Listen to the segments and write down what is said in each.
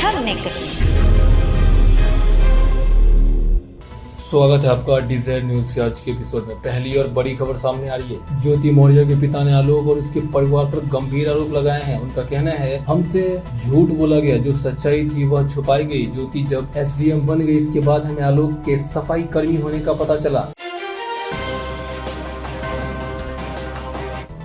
हमने कही। स्वागत है आपका डिजायर न्यूज के आज के एपिसोड में। पहली और बड़ी खबर सामने आ रही है। ज्योति मौर्य के पिता ने आलोक और उसके परिवार पर गंभीर आरोप लगाए हैं। उनका कहना है, हमसे झूठ बोला गया, जो सच्चाई थी वह छुपाई गई। ज्योति जब एसडीएम बन गई, इसके बाद हमें आलोक के सफाई कर्मी होने का पता चला।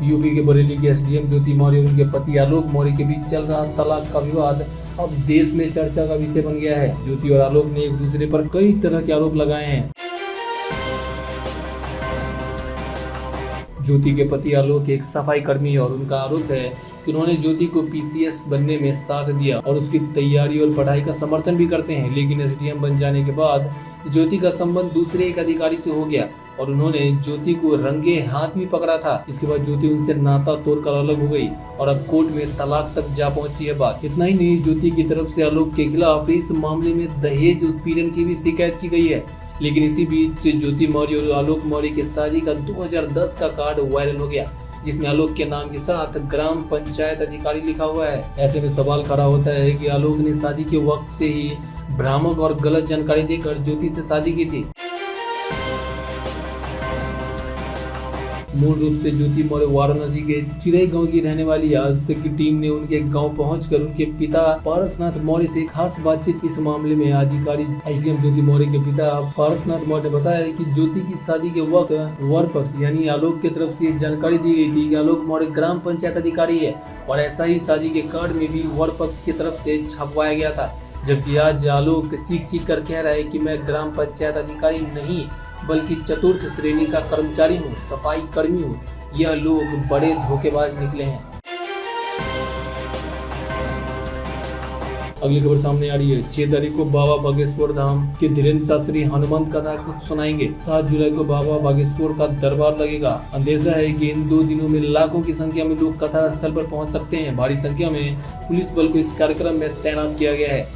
यूपी के बरेली के एसडीएम ज्योति मौर्य और उनके पति आलोक मौर्य के बीच चल रहा तलाक का विवाद अब देश में चर्चा का विषय बन गया है। ज्योति और आलोक ने एक दूसरे पर कई तरह के आरोप लगाए हैं। ज्योति के पति आलोक एक सफाई कर्मी है और उनका आरोप है कि उन्होंने ज्योति को पीसीएस बनने में साथ दिया और उसकी तैयारी और पढ़ाई का समर्थन भी करते हैं। लेकिन एसडीएम बन जाने के बाद ज्योति का संबंध दूसरे एक अधिकारी से हो गया और उन्होंने ज्योति को रंगे हाथ भी पकड़ा था। इसके बाद ज्योति उनसे नाता तोड़कर अलग हो गई और अब कोर्ट में तलाक तक जा पहुंची है बात। इतना ही नहीं, ज्योति की तरफ से आलोक के खिलाफ इस मामले में दहेज उत्पीड़न की भी शिकायत की गई है। लेकिन इसी बीच ज्योति मौर्य और आलोक मौर्य की शादी का 2010 का कार्ड वायरल हो गया, जिसमें आलोक के नाम के साथ ग्राम पंचायत अधिकारी लिखा हुआ है। ऐसे में सवाल खड़ा होता है कि आलोक ने शादी के वक्त से ही भ्रामक और गलत जानकारी देकर ज्योति से शादी की थी। मूल रूप से ज्योति मौर्य वाराणसी के चिरई गांव की रहने वाली। आज तक की टीम ने उनके गांव पहुंचकर उनके पिता पारसनाथ मौर्य से खास बातचीत। इस मामले में अधिकारी एसडीएम ज्योति मौर्य के पिता पारसनाथ मौर्य ने बताया कि ज्योति की शादी के वक्त वर पक्ष यानी आलोक की तरफ से जानकारी दी गई थी कि आलोक मौर्य ग्राम पंचायत अधिकारी है और ऐसा ही शादी के कार्ड में भी वर पक्ष की तरफ से छपवाया गया था। जबकि आज आलोक चीख कर कह रहा है कि मैं ग्राम पंचायत अधिकारी नहीं बल्कि चतुर्थ श्रेणी का कर्मचारी हूँ, सफाई कर्मी हूँ। यह लोग बड़े धोखेबाज निकले हैं। अगली खबर सामने आ रही है। 6 तारीख को बाबा बागेश्वर धाम के धीरेन्द्र शास्त्री हनुमंत कथा कुछ सुनाएंगे। 7 जुलाई को बाबा बागेश्वर का दरबार लगेगा। अंदेशा है कि इन 2 दिनों में लाखों की संख्या में लोग कथा स्थल पर पहुंच सकते हैं। भारी संख्या में पुलिस बल को इस कार्यक्रम में तैनात किया गया है।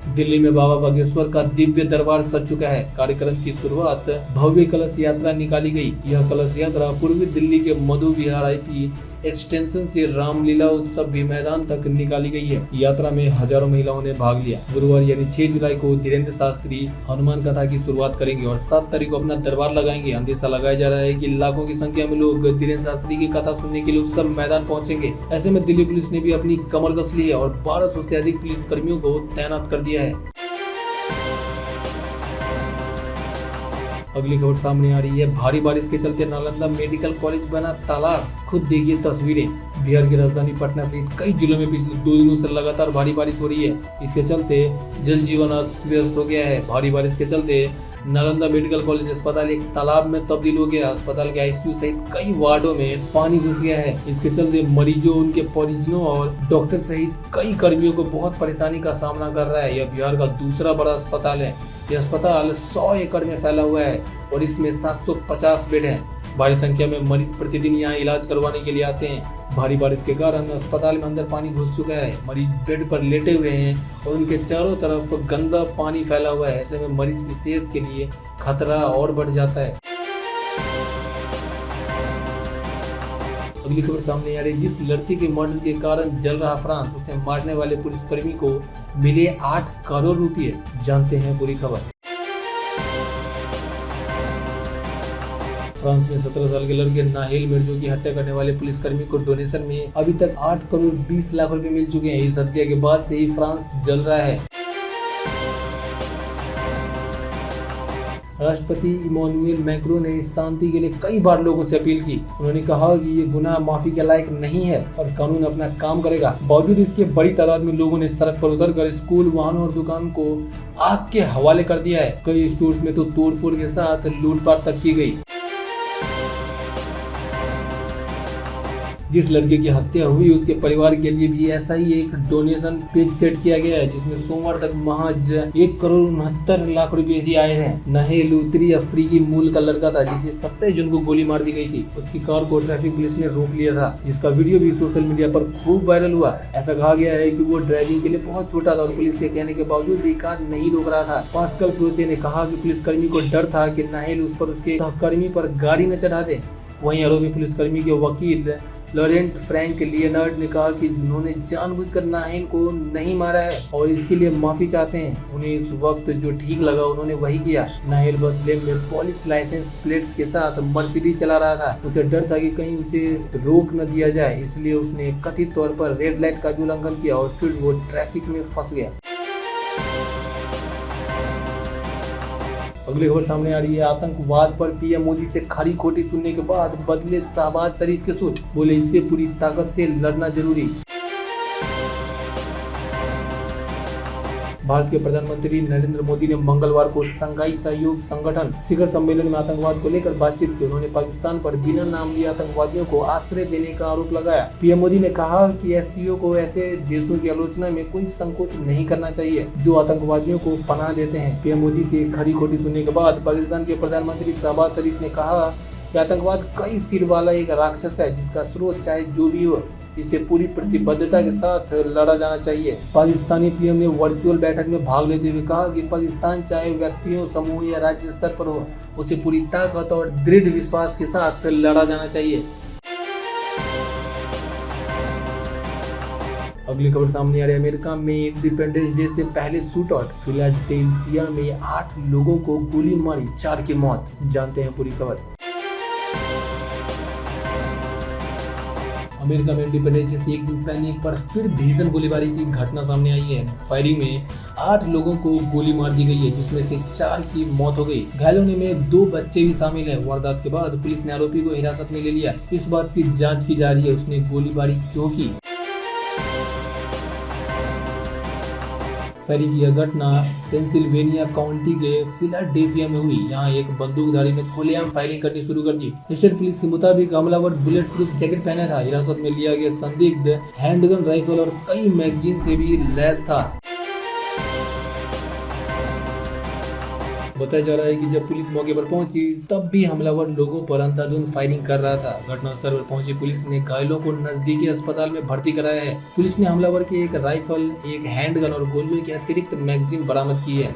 दिल्ली में बाबा बागेश्वर का दिव्य दरबार सज चुका है। कार्यक्रम की शुरुआत भव्य कलश यात्रा निकाली गई। यह कलश यात्रा पूर्वी दिल्ली के मधु विहार आईपी एक्सटेंशन से रामलीला उत्सव भी मैदान तक निकाली गई है। यात्रा में हजारों महिलाओं ने भाग लिया। गुरुवार यानी 6 जुलाई को धीरेन्द्र शास्त्री हनुमान कथा की शुरुआत करेंगे और 7 तारीख को अपना दरबार लगाएंगे। अंदेशा लगाया जा रहा है कि लाखों की संख्या में लोग धीरेन्द्र शास्त्री की कथा सुनने के लिए उत्सव मैदान पहुंचेंगे। ऐसे में दिल्ली पुलिस ने भी अपनी कमर कस ली है और 1200 से अधिक पुलिस कर्मियों को तैनात कर दिया है। अगली खबर सामने आ रही है। भारी बारिश के चलते नालंदा मेडिकल कॉलेज बना तालाब। खुद देखिए तस्वीरें। बिहार की राजधानी पटना सहित कई जिलों में पिछले 2 दिनों से लगातार भारी बारिश हो रही है। इसके चलते जल जीवन अस्त व्यस्त हो गया है। भारी बारिश के चलते नालंदा मेडिकल कॉलेज अस्पताल एक तालाब में तब्दील हो गया। अस्पताल के आईसीयू सहित कई वार्डों में पानी घुस गया है। इसके चलते मरीजों, उनके परिजनों और डॉक्टर सहित कई कर्मियों को बहुत परेशानी का सामना कर रहा है। यह बिहार का दूसरा बड़ा अस्पताल है। यह अस्पताल 100 एकड़ में फैला हुआ है और इसमें 750 बेड हैं। भारी संख्या में मरीज प्रतिदिन यहाँ इलाज करवाने के लिए आते हैं। भारी बारिश के कारण अस्पताल में अंदर पानी घुस चुका है। मरीज बेड पर लेटे हुए हैं और उनके चारों तरफ गंदा पानी फैला हुआ है। ऐसे में मरीज की सेहत के लिए खतरा और बढ़ जाता है। अगली खबर सामने आ रही है। जिस लड़की के मर्डर के कारण जल रहा फ्रांस, उसे मारने वाले पुलिसकर्मी को मिले 8 करोड़ रुपए। जानते हैं पूरी खबर। फ्रांस में 17 साल के लड़के नाहिल मिर्जो की हत्या करने वाले पुलिसकर्मी को डोनेशन में अभी तक 8 करोड़ 20 लाख रुपए मिल चुके हैं। इस हत्या के बाद से ही फ्रांस जल रहा है। राष्ट्रपति इमैनुअल मैक्रों ने शांति के लिए कई बार लोगों से अपील की। उन्होंने कहा कि ये गुनाह माफी के लायक नहीं है और कानून अपना काम करेगा। बावजूद इसके बड़ी तादाद में लोगों ने सड़क पर उतरकर स्कूल, वाहनों और दुकान को आग के हवाले कर दिया है। कई स्टोर्स में तो तोड़फोड़ के साथ लूटपाट तक की गई। जिस लड़के की हत्या हुई उसके परिवार के लिए भी ऐसा ही एक डोनेशन पेज सेट किया गया है, जिसमें सोमवार तक महज 1 करोड़ 69 लाख रुपए ही आए हैं। नाहिल उत्तरी अफ्रीकी मूल का लड़का था जिसे 27 जून को गोली मार दी गई थी। उसकी कार को ट्रैफिक पुलिस ने रोक लिया था, जिसका वीडियो भी सोशल मीडिया पर खूब वायरल हुआ। ऐसा कहा गया है कि वो ड्राइविंग के लिए बहुत छोटा था और पुलिस के कहने के बावजूद भी कार नहीं रोक रहा था। पास्कल क्रोचे ने कहा कि पुलिसकर्मी को डर था कि नाहिल उस पर उसके सहकर्मी पर गाड़ी न चढ़ा दे। वहीं आरोपी पुलिसकर्मी के वकील लॉरेंट फ्रैंक लियोनार्ड ने कहा कि उन्होंने जानबूझकर नाहिल को नहीं मारा है और इसके लिए माफी चाहते हैं। उन्हें इस वक्त जो ठीक लगा उन्होंने वही किया। नाहिल बस लेन में पुलिस लाइसेंस प्लेट्स के साथ मर्सिडीज चला रहा था। उसे डर था कि कहीं उसे रोक न दिया जाए, इसलिए उसने कथित तौर पर रेड लाइट का भी उल्लंघन किया और फिर वो ट्रैफिक में फंस गया। अगली खबर सामने आ रही है। आतंकवाद पर पीएम मोदी से खरी खोटी सुनने के बाद बदले शहबाज शरीफ के सुर, बोले इससे पूरी ताकत से लड़ना जरूरी। भारत के प्रधानमंत्री नरेंद्र मोदी ने मंगलवार को शंघाई सहयोग संगठन शिखर सम्मेलन में आतंकवाद को लेकर बातचीत की। उन्होंने पाकिस्तान पर बिना नाम लिए आतंकवादियों को आश्रय देने का आरोप लगाया। पीएम मोदी ने कहा कि एससीओ को ऐसे देशों की आलोचना में कोई संकोच नहीं करना चाहिए जो आतंकवादियों को पनाह देते हैं। पीएम मोदी से खरी खोटी सुनने के बाद पाकिस्तान के प्रधानमंत्री शहबाज शरीफ ने कहा कि आतंकवाद कई सिर वाला एक राक्षस है जिसका स्रोत चाहे जो भी हो, इसे पूरी प्रतिबद्धता के साथ लड़ा जाना चाहिए। पाकिस्तानी पीएम ने वर्चुअल बैठक में भाग लेते हुए कहा कि पाकिस्तान चाहे व्यक्तियों, समूह या राज्य स्तर पर हो, उसे पूरी ताकत और दृढ़ विश्वास के साथ लड़ा जाना चाहिए। अगली खबर सामने आ रही है। अमेरिका में इंडिपेंडेंस डे से पहले शूट आउट, फिलाडेल्फिया में 8 लोगों को गोली मारी, 4 की मौत। जानते हैं पूरी खबर। अमेरिका में इंडिपेंडेंस डे से एक दिन पहले एक बार फिर भीषण गोलीबारी की घटना सामने आई है। फायरिंग में 8 लोगों को गोली मार दी गई है, जिसमें से 4 की मौत हो गई। घायलों में 2 बच्चे भी शामिल हैं। वारदात के बाद पुलिस ने आरोपी को हिरासत में ले लिया। इस बात की जांच की जा रही है उसने गोलीबारी क्यों की। फायरिंग की घटना पेंसिल्वेनिया काउंटी के फिलाडेल्फिया में हुई। यहाँ एक बंदूकधारी ने खुलेआम फायरिंग करनी शुरू कर दी। स्टेट पुलिस के मुताबिक हमलावर बुलेट प्रूफ जैकेट पहना था। हिरासत में लिया गया संदिग्ध हैंडगन, राइफल और कई मैगजीन से भी लैस था। बताया जा रहा है कि जब पुलिस मौके पर पहुंची तब भी हमलावर लोगों पर अंधाधुंध फायरिंग कर रहा था। घटनास्थल पर पहुंची पुलिस ने घायलों को नजदीकी अस्पताल में भर्ती कराया है। पुलिस ने हमलावर के एक राइफल, एक हैंडगन और गोलियों की अतिरिक्त मैगजीन बरामद की है।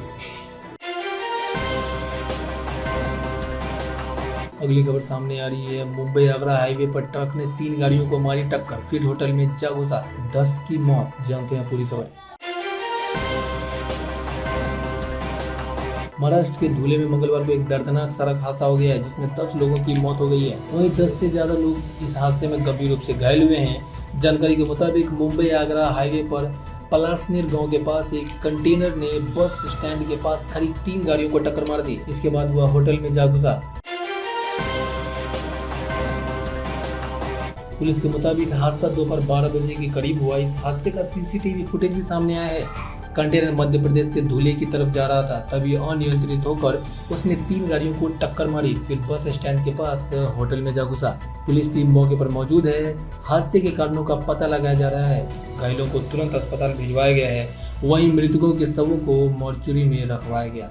अगली खबर सामने आ रही है। मुंबई आगरा हाईवे पर ट्रक ने 3 गाड़ियों को मारी टक्कर, फिर होटल में जा घुसा, 10 की मौत। जानते हैं पूरी खबर। महाराष्ट्र के धुले में मंगलवार को एक दर्दनाक सड़क हादसा हो गया है, जिसमें 10 लोगों की मौत हो गई है। वहीं 10 से ज्यादा लोग इस हादसे में गंभीर रूप से घायल हुए हैं। जानकारी के मुताबिक मुंबई आगरा हाईवे पर पलासनेर गांव के पास एक कंटेनर ने बस स्टैंड के पास खड़ी 3 गाड़ियों को टक्कर मार दी। इसके बाद वह होटल में जा घुसा। पुलिस के मुताबिक हादसा दोपहर 12 बजे के करीब हुआ। इस हादसे का सीसीटीवी फुटेज भी सामने आया है। कंटेनर मध्य प्रदेश से धुले की तरफ जा रहा था, तभी अनियंत्रित होकर उसने 3 गाड़ियों को टक्कर मारी, फिर बस स्टैंड के पास होटल में जा घुसा। पुलिस टीम मौके पर मौजूद है। हादसे के कारणों का पता लगाया जा रहा है। घायलों को तुरंत अस्पताल भिजवाया गया है। वहीं मृतकों के शवों को मॉर्चुरी में रखवाया गया।